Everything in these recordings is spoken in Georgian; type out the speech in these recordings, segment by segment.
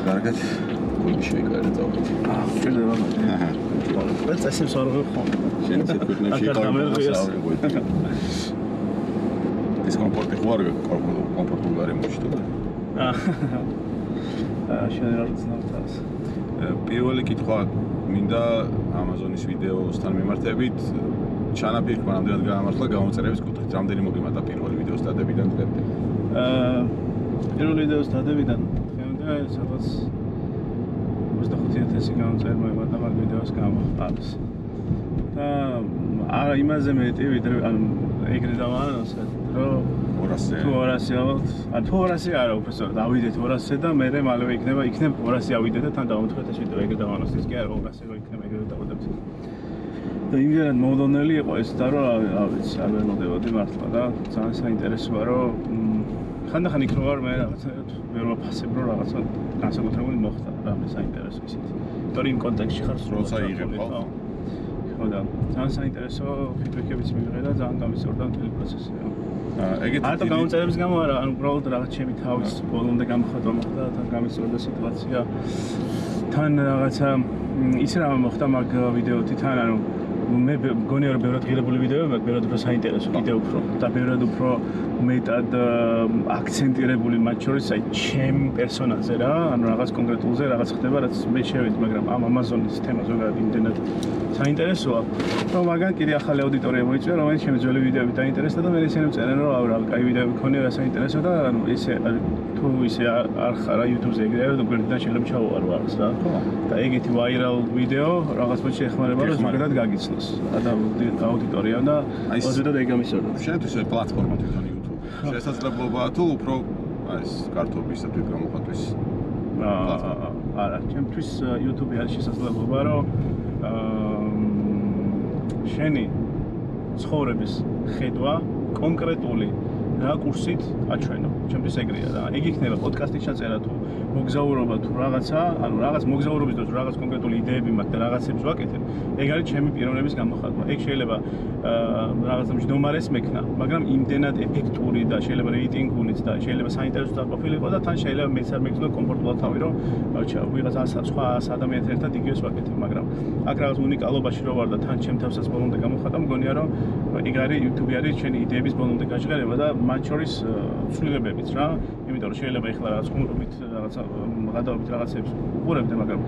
Კარგად. გული შეიკარეთ წავით. ჭირდება მაგრამ. და წესებს არ ვიყო. შენ ცეკვირნებში იყავი. დისკომფორტი ხო არ კომფორტული არ იმუშტო. შენ რა ცნობს? პირველი კითხვა მინდა Amazon-ის ვიდეოსთან მიმართებით ჩანაფიქრმა რამდენად გაამართლა გამოწერების კუთხით. რამდენი მოგიმატა პირველი ვიდეოს დადებიდან დღემდე? პირველი ვიდეოს დადებიდან დღემდე სადღაც 25,000 გამოწერება იმატა მაგ ვიდეოს გამოყავს. და არა იმაზე მეტი ვიდრე ანუ ეგრე დავანონსეთ, რომ 200 თუ 200 ალბათ, ან თუ 200 არა უბრალოდ დავიდეთ 200 და მე მალევე იქნებ 200 ავიდეთ და თან დავამთხეთ ეს ვიდეო ეგრე დავანონსეთ კი არა 200 რო იქნება ეგრე დავუდებთ. და იმდენად მომდოვნელი იყო ეს და რომ რა ვიცი არ მოდევოდი მართლა და ძალიან საინტერესოა რომ ხანდახან იქ რო ვარ მე რაღაცა ვერ ვაფასებ რომ რაღაცა განსაკუთრებული მოხდა რამე საინტერესო ისიც. იმიტომ იმ კონტექსტში ხარ როცა იღებ ხო? ხო და ძალიან საინტერესო ფიდბექებიც მივიღე და ძალიან გამისწორდა მთელი პროცესი. ეგეთი არა გამოწერების გამო არა, ანუ უბრალოდ რაღაც ჩემი თავის ბოლომდე გამოხატვა მოხდა და თან გამისწორდა სიტუაცია. თან რაღაცა ის რამე მოხდა მაგ ვიდეოთი თან ანუ მე მგონია რომ ბევრად ღირებული ვიდეოები მაქვს, ბევრად უფრო საინტერესო კიდევ უფრო და ბევრად უფრო მეტად აქცენტირებული მათ შორის აი ჩემ პერსონაჟზე რა, ანუ რაღაც კონკრეტულზე რაღაც ხდება, რაც მე შევედი, მაგრამ ამ Amazon-ის თემა ზოგადად იმდენად საინტერესოა, რომ მაგან კიდე ახალი აუდიტორია მოიწვია, რომელიც ჩემი ძველი ვიდეოებით დაინტერესდა და მე ისინი მწერენ რომ აუ რა, კაი ვიდეოები ქონია რა საინტერესო და ანუ ისე თუ ისე არ ხარა YouTube-ზე ეგრე რომ გვერდიდან შეიძლება ჩავუყარო რაღაც რა. და ეგეთი ვაირალ ვიდეო რაღაც მოჩი ეხმარება რომ ზოგადად გაგიცნოს აუდიტორია და ოზედად ეგ გამისწორდა. შენთვის ეს პლატფორმა თვითონ YouTube. შესაძლებელობაა თუ უფრო ეს კარტობისათვის გამოხატვის? არა, ჩემთვის YouTube-ი არის შესაძლებლობა რომ შენი ცხოვრების ხედვა კონკრეტული რაკურსით აჩვენო. ჩემთვის ეგრეა და ეგ იქნება პოდკასტის ჩაწერა თუ მოგზაურობა თუ რაღაცა, ანუ რაღაც მოგზაურობის დროს რაღაც კონკრეტული იდეები მაქვს და რაღაცებს ვაკეთებ. ეგ არის ჩემი პიროვნების გამოხატვა. ეგ შეიძლება რაღაცა მჯდომარეს მექნა, მაგრამ იმდენად ეფექტური და შეიძლება რეიტინგულიც და შეიძლება საინტერესო და ყოფილიყო და თან შეიძლება მეც არ მეკნო კომფორტულად თავი რომ აჩა ვიღაცა სხვა ადამიანთან ერთად იგივეს ვაკეთებ, მაგრამ აქ რაღაც უნიკალობაში რო ვარ და თან ჩემ თავსაც ბოლომდე გამოხატა, მგონია რომ ეგ არის YouTube-ი არის ჩვენი იდეების ბოლომდე გაჟღერება და მათ შორის ცვლილებებიც რა, იმიტომ რომ შეიძლება ეხლა რაღაც ხუმრობით რაღაცა გადავით რაღაცებს უყურებდე, მაგრამ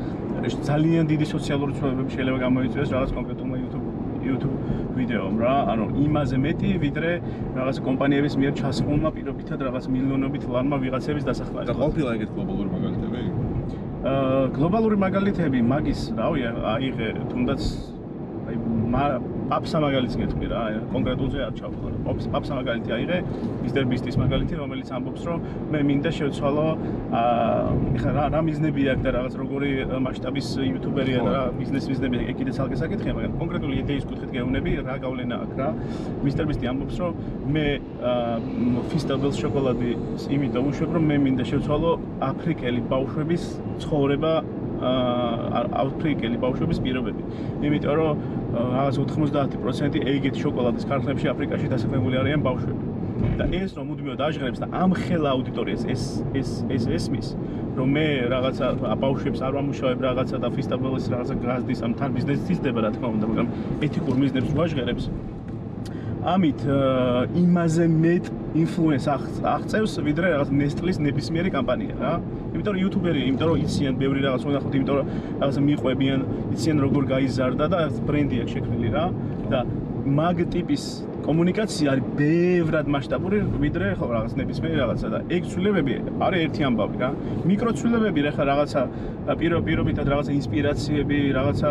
ძალიან დიდი სოციალური ცვლილებები შეიძლება გამოიწვიოს რაღაც კონკრეტულმა YouTube ვიდეომ რა, ანუ იმაზე მეტი ვიდრე რაღაც კომპანიების მიერ ჩასხმულმა პირობითად რაღაც მილიონობით ლარმა ვიღაცების დასახმარებლად. და ყოფილა ეგეთ გლობალური მაგალითები? გლობალური მაგალითები მაგის რავი აიღე თუნდაც აი პაპსა მაგალითს გეტყვი რა, კონკრეტულზე არ ჩავხვალ. პაპსა მაგალითი აიღე, Mr. Beast-ის მაგალითი, რომელიც ამბობს, რომ მე მინდა შევცვალო ეხლა რა მიზნები აქვს და რაღაც როგორი მასშტაბის იუთუბერია და რა ბიზნეს მიზნები აქვს, კიდე ცალკე საკითხია, მაგრამ კონკრეტული იდეის კუთხით გეუბნები, რა გავლენა აქვს რა. Mr. Beast-ი ამბობს, რომ მე Feastables შოკოლადის იმიტომ უშვებ, რომ მე მინდა შევცვალო აფრიკელი ბავშვების ცხოვრება აფრიკელი ბავშვების პირობები. იმიტომ რომ რაღაც 90% ეგეთ შოკოლადის ქარხნებში აფრიკაში დასაქმებული არიან ბავშვები. და ეს რომ მუდმივად აჟღერებს და ამ ხელა აუდიტორიას ეს ესმის, რომ მე რაღაცა ბავშვებს არ ვამუშავებ რაღაცა და Feastables რაღაცა გაზდის ამ თან ბიზნესიც იზრდება რა თქმა უნდა, მაგრამ ეთიკურ მიზნებს ვაჟღერებს. ამით იმაზე მეტ ინფლუენს აღწევს ვიდრე რაღაც Nestle-ის ნებისმიერი კამპანია რა. იმიტომ რომ იუთუბერი, იმიტომ რომ იციან ბევრი რაღაც უნახავთ, იმიტომ რომ რაღაცა მიყვებიან, იციან როგორ გაიზარდა და ბრენდი აქვს შექმნილი რა. და მაგ ტიპის კომუნიკაცია არის ბევრად მასშტაბური ვიდრე ხო რაღაც ნებისმიერი რაღაცა და ეგ ცვლილებები არის ერთი ამბავი რა. მიკრო ცვლილებები რა ხა რაღაცა პირობითად რაღაცა ინსპირაციები, რაღაცა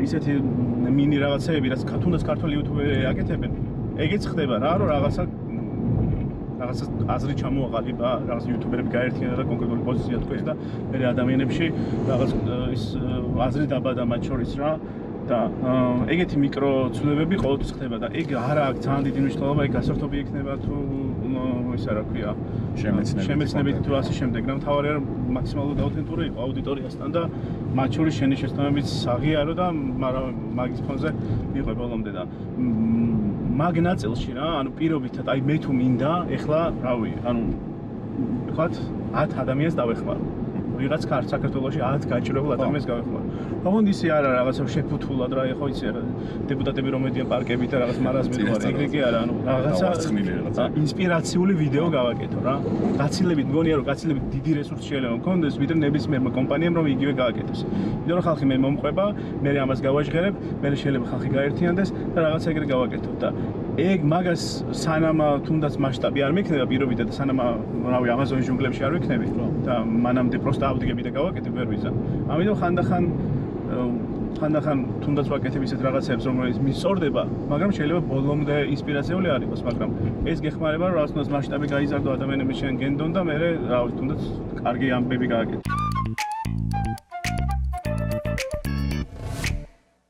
ისეთი მინი რაღაცეები, რაც თუნდაც ქართული იუთუბერები აკეთებენ. ეგეც ხდება რა, რომ რაღაცა რაღაცა აზრი ჩამოაყალიბა, რაღაც იუთუბერები გაერთიანა და კონკრეტული პოზიცია თქვეს და მე ადამიანებში რაღაც ის აზრი დაბადა მათ შორის რა და ეგეთი მიკრო ცვლილებები ყოველთვის ხდება და ეგ არა აქვს ძალიან დიდი მნიშვნელობა, ეგ გასართობი იქნება თუ ისა რა ქვია შემეცნებით თუ ასე შემდეგ. რა მთავარია რომ მაქსიმალურად აუთენტური იყო აუდიტორიასთან და მათ შორის შენი შეცდომებიც აღიარო და მაგის ფონზე მიყვე ბოლომდე და მაგ ნაწილში რა, ანუ პირობითად, აი მე თუ მინდა, ეხლა, რავი, ანუ ვთქვათ 10 ადამიანს დავეხმარო. ვიღაც კართ საქართველოში 10 გაჭირებულ ადამიანს გავეხმარო. თუმცა ისე არა რაღაცა შეფუთულად რა, ხო იცი რა, დეპუტატები რომ მედიან პარკებით და რაღაც მარაზმით ვარ, ეგრე კი არა, ანუ რაღაცა ინსპირაციული ვიდეო გავაკეთო რა. გაცილებით მგონია რომ გაცილებით დიდი რესურსი შეიძლება მქონდეს, ვიდრე ნებისმიერმა კომპანიამ რომ იგივე გააკეთოს. იმიტომ რომ ხალხი მე მომყვება, მე ამას გავაჟღერებ, მე შეიძლება ხალხი გაერთიანდეს და რაღაცა ეგრე გავაკეთო და ეგ მაგას სანამ თუნდაც მასშტაბი არ მექნება პირობითად სანამ რავი ამაზონის ჯუნგლებში არ ვიქნები და მანამდე პროსტა ავდგები და გავაკეთებ ვერ ვიზა. ამიტომ ხანდახან თუნდაც ვაკეთებ ისეთ რაღაცებს რომელიც მისწორდება, მაგრამ შეიძლება ბოლომდე ინსპირაციული არ იყოს, მაგრამ ეს გეხმარება რომ რაღაცნაირად მასშტაბი გაიზარდო ადამიანების შენ გენდონ და მე რავი თუნდაც კარგი ამბები გააკეთე.